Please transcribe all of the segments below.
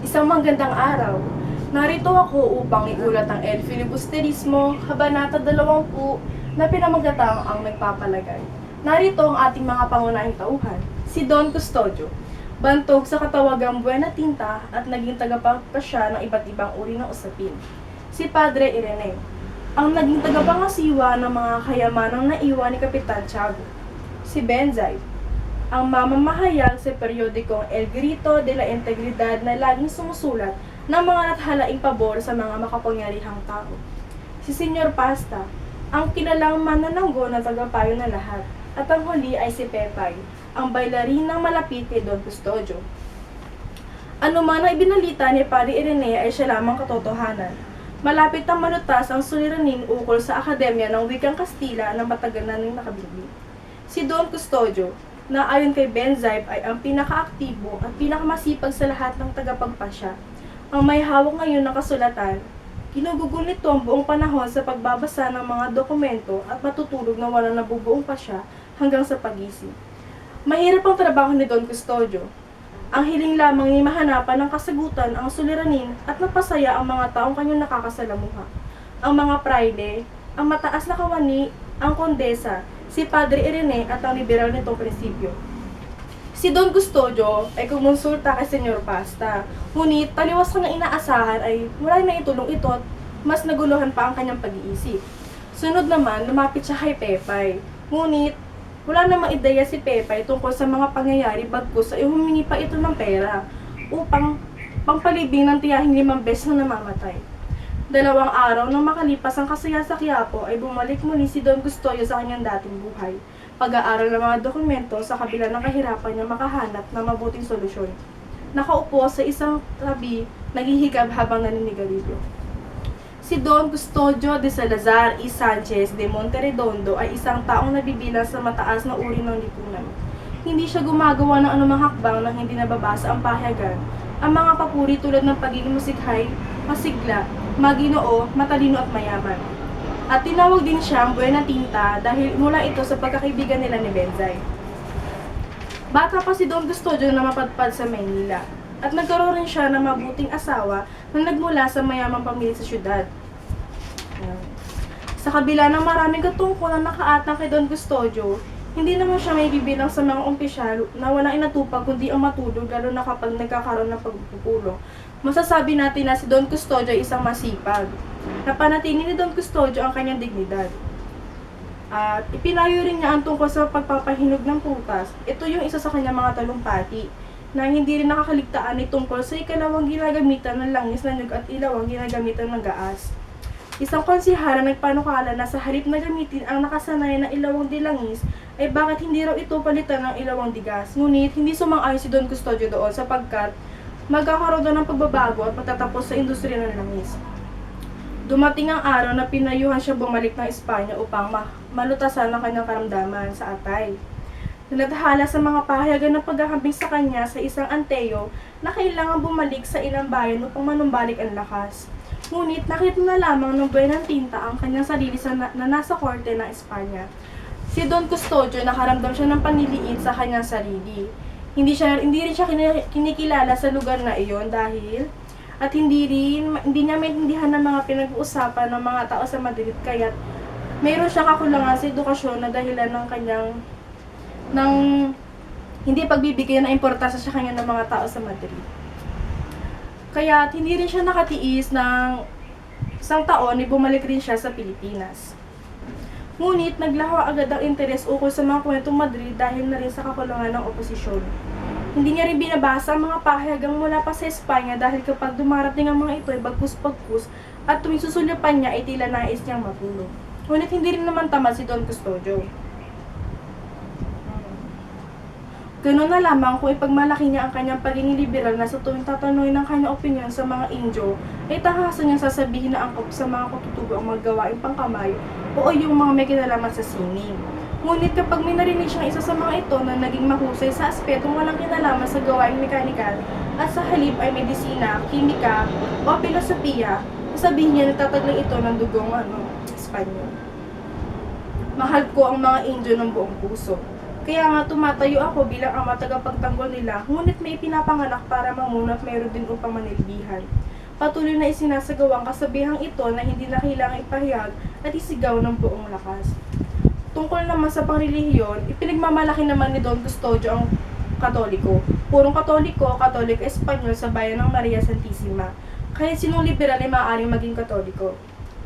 Isang magandang araw. Narito ako upang iulat ang El Filibusterismo, Kabanata 20, na pinamagatang ang nagpapalagay. Narito ang ating mga pangunahing tauhan, si Don Custodio, bantog sa katawagang Buena Tinta at naging tagapagpasya ng iba't ibang uri ng usapin. Si Padre Ireneo, ang naging tagapangasiwa ng mga kayamanang naiwan ni Kapitan Tiago. Si Benzay, ang mamamahayag sa periodikong El Grito de la Integridad na laging sumusulat ng mga nathalaing pabor sa mga makapangyarihang tao. Si Senyor Pasta, ang kilalang manananggo na tagapayo ng lahat. At ang huli ay si Pepay, ang bailarinang malapit kay Don Custodio. Ano man ang ibinalita ni Padre Ireneo ay siya lamang katotohanan. Malapit ang malutas ang suliranin ukol sa Akademya ng Wikang Kastila na matagal na ning nakabigli. Si Don Custodio, na ayon kay Benzay ay ang pinakaaktibo at pinakamasipag sa lahat ng tagapagpasya. Ang may hawak ngayon ng kasulatan, ginugugol nito ang buong panahon sa pagbabasa ng mga dokumento at matutulog na walang nabubuong pasya hanggang sa pagising. Mahirap ang trabaho ni Don Custodio. Ang hiling lamang ni mahanapan ng kasagutan ang suliranin at napasaya ang mga taong kanyang nakakasalamuha. Ang mga praide, ang mataas na kawani, ang kondesa, si Padre Ireneo at ang liberal nitong prinsipyo. Si Don Custodio ay kumonsulta kay Senyor Pasta, ngunit taliwas na inaasahan ay wala na itulong ito at mas naguluhan pa ang kanyang pag-iisip. Sunod naman, lumapit siya kay Pepay, ngunit wala namang ideya si Pepay tungkol sa mga pangyayari bagkus ay humingi pa ito ng pera upang pangpalibing ng tiyahing 5 beses na namamatay. 2 araw nang makalipas ang kasaya sa Quiapo ay bumalik muli si Don Custodio sa kanyang dating buhay. Pag-aaral ng mga dokumento sa kabila ng kahirapan niya makahanap ng mabuting solusyon. Nakaupo sa isang tabi, naghihigab habang naninigarilyo. Si Don Custodio de Salazar y Sanchez de Monterredondo ay isang taong nabibilang sa mataas na uri ng lipunan. Hindi siya gumagawa ng anumang hakbang nang hindi nababasa ang pahayagan. Ang mga papuri tulad ng pagiging musikhay, masigla, maginoo, matalino at mayaman. At tinawag din siyang Buena Tinta dahil mula ito sa pagkakaibigan nila ni Benzay. Bata pa si Don Custodio na mapadpad sa Maynila at nagkaroon rin siya ng mabuting asawa na nagmula sa mayamang pamilya sa syudad. Sa kabila ng maraming katungkulan na nakaatang kay Don Custodio, hindi naman siya may bibilang sa mga opisyal na walang inatupag kundi ang matulog lalo na kapag nagkakaroon ng pagpupulong. Masasabi natin na si Don Custodio ay isang masipag. Napanatili ni Don Custodio ang kanyang dignidad. At ipinayo rin niya ang tungkol sa pagpapahinog ng prutas. Ito yung isa sa kanyang mga talumpati na hindi rin nakakaligtaan ni tungkol sa ikalawang ginagamitan ng langis na nyug at ilawang ginagamitan ng gaas. Isang konsihala nagpanukala na sa halip na gamitin ang nakasanay na ilawang dilangis ay bakit hindi raw ito palitan ng ilawang digas. Ngunit hindi sumang-ayon si Don Custodio doon sapagkat magkakaroon ng pagbabago at pagtatapos sa industriya ng langis. Dumating ang araw na pinayuhan siya bumalik ng Espanya upang malutasan ang kanyang karamdaman sa atay. Nagtala sa mga pahayagan ng paghahambing sa kanya sa isang anteyo na kailangan bumalik sa ilang bayan upang manumbalik ang lakas. Ngunit nakita na lamang ng Buena Tinta ang kanyang sarili na nasa korte ng Espanya. Si Don Custodio nakaramdam siya ng panliliit sa kanyang sarili. Hindi rin siya kinikilala sa lugar na iyon dahil at hindi niya maintindihan ng mga pinag-uusapan ng mga tao sa Madrid kaya't mayroon siyang kakulangan sa edukasyon na dahilan ng kanyang hindi pagbibigay ng importansya sa kanya ng mga tao sa Madrid. Kaya hindi rin siya nakatiis ng isang taon ay bumalik rin siya sa Pilipinas. Ngunit naglaho agad ang interes ukol sa mga kwentong Madrid dahil na rin sa kakulangan ng oposisyon. Hindi niya rin binabasa ang mga pahayagang mula pa sa Espanya dahil kapag dumarating ang mga ito ay bagkus-bagkus at tuwing susulyapan niya ay tila nais niyang matulog. Ngunit hindi rin naman tamad si Don Custodio. Ganun na lamang kung ipagmalaki niya ang kanyang pagiging liberal na sa tuwing tatanungin ng kanyang opinyon sa mga Indio, ay tahasan niyang sasabihin na angkop sa mga kututubo ang mga gawaing pangkamay o yung mga may kinalaman sa sining. Ngunit kapag may narinig siyang isa sa mga ito na naging mahusay sa aspetong walang kinalaman sa gawaing mekanikal at sa halip ay medisina, kimika o filosofiya, sabihin niya nagtataglang ito ng dugong Espanyol. Mahal ko ang mga Indio ng buong puso. Kaya nga tumatayo ako bilang ama tagapagtanggol nila, ngunit may ipinapanganak para mamuna at mayroon din upang manilbihan. Patuloy na isinasagawa ang kasabihang ito na hindi na kailangang ipahayag at isigaw ng buong lakas. Tungkol naman sa pangrelihiyon, ipinagmamalaki naman ni Don Custodio ang Katoliko. Purong Katoliko, Katolik Espanyol sa bayan ng Maria Santissima. Kaya sinong liberal ay maaaring maging Katoliko.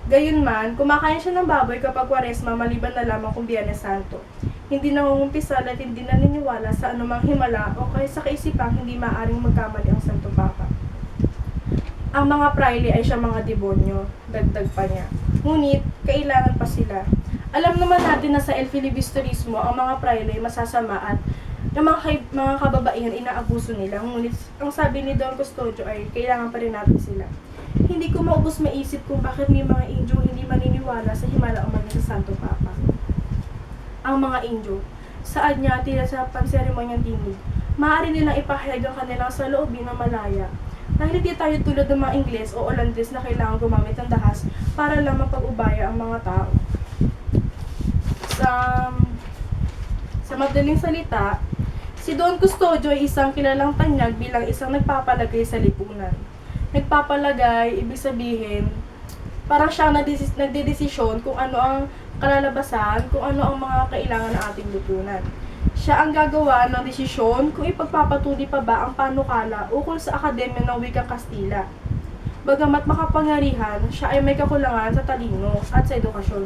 Gayunman, kumakain siya ng baboy kapag Kwaresma maliban na lamang kung Biyernes Santo. Hindi nangungumpisal at hindi naniniwala sa anumang himala o kahit sa kaisipang hindi maaaring magkamali ang Santo Papa. Ang mga praile ay siya mga demonyo, dagdag pa niya. Ngunit, kailangan pa sila. Alam naman natin na sa El Filibusterismo, ang mga praile ay masasama at ng mga kababaihan inaabuso nila. Ngunit, ang sabi ni Don Custodio ay kailangan pa rin natin sila. Hindi ko maubos maisip kung bakit may mga Indio hindi maniniwala sa himala o maging sa Santo Papa. Ang mga Indio, saan niya tila sa pagseremonyang tinig, maaari nilang ipahayag ang kanilang saloobin na malaya. Dahil hindi tayo tulad ng mga Ingles o Olandes na kailangan gumamit ng dahas para lang mapag-ubaya ang mga tao. Sa madaling salita, si Don Custodio ay isang kilalang tanyag bilang isang nagpapalagay sa lipunan. Nagpapalagay, ibig sabihin, parang siya nagdedesisyon kung ano ang kalalabasan, kung ano ang mga kailangan ng ating lipunan. Siya ang gagawa ng desisyon kung ipagpapatuloy pa ba ang panukala ukol sa Akademya ng Wikang Kastila. Bagamat makapangyarihan, siya ay may kakulangan sa talino at sa edukasyon.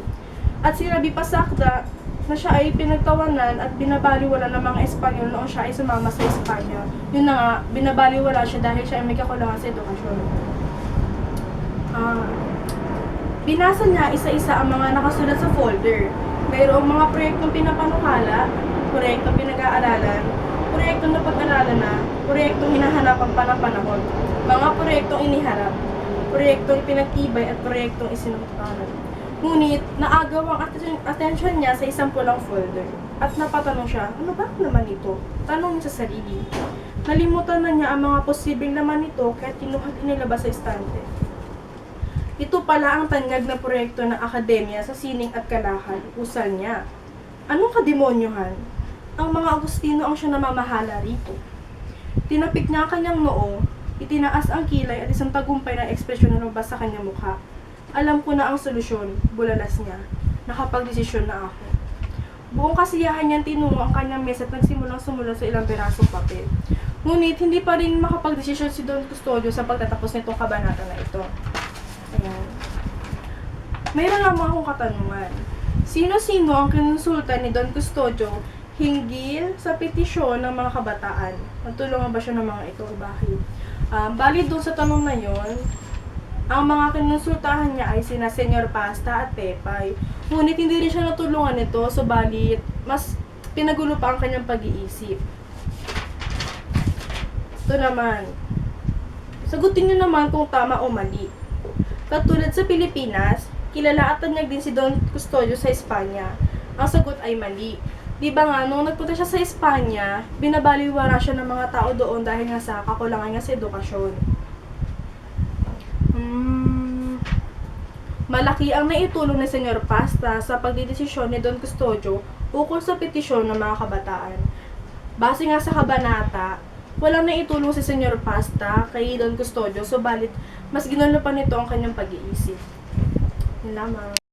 At sinabi pa sa akda na siya ay pinagtawanan at binabaliwala ng mga Espanyol noong siya ay sumama sa Espanya. Yun na nga, binabaliwala siya dahil siya ay may kakulangan sa edukasyon. Binasa niya isa-isa ang mga nakasulat sa folder. Mayroong mga proyektong pinapanukala, proyektong pinag-aaralan, proyektong napag-aralan na, proyektong hinahanapan pa ng panahon, mga proyektong iniharap, proyektong pinagtibay at proyektong isinuntukanan. Ngunit, naagaw ang atensyon niya sa isang pulang folder. At napatanong siya, ano ba naman ito? Tanong niya sa sarili. Nalimutan na niya ang mga posibleng laman nito kaya tinuhat inilabas sa estante. Ito pala ang tanyag na proyekto ng akademya sa sining at kalahal, usal niya. Anong kademonyohan? Ang mga Agustino ang siya namamahala rito. Tinapik niya ang kanyang noo, itinaas ang kilay at isang tagumpay na ekspresyon na lumabas sa kanyang mukha. Alam ko na ang solusyon, bulalas niya. Nakapagdesisyon na ako. Buong kasiyahan niyang tinungo ang kanyang mesa at nagsimulang sumulat sa ilang perasong papel. Ngunit hindi pa rin makapagdesisyon si Don Custodio sa pagtatapos nitong kabanata na ito. Ayan. Mayroon lamang akong katanungan. Sino-sino ang kinonsulta ni Don Custodio hinggil sa petisyon ng mga kabataan? Natulungan ba siya ng mga ito o bakit? Bali doon sa tanong na yon, ang mga kinonsultahan niya ay sina Senyor Pasta at Pepay. Ngunit hindi rin siya natulungan nito, subalit mas pinagulo pa ang kanyang pag-iisip. Ito naman. Sagutin niyo naman kung tama o mali. Katulad sa Pilipinas, kilala at tanyag din si Don Custodio sa Espanya. Ang sagot ay mali. Di ba nga, nung nagpunta siya sa Espanya, binabaliwala siya ng mga tao doon dahil nga sa kakulangan niya sa edukasyon. Malaki ang naitulong ni Senyor Pasta sa pagdidesisyon ni Don Custodio ukol sa petisyon ng mga kabataan. Base nga sa kabanata, walang naitulong si Senyor Pasta kay Don Custodio, subalit mas ginulo pa nito ang kanyang pag-iisip. Yun lamang.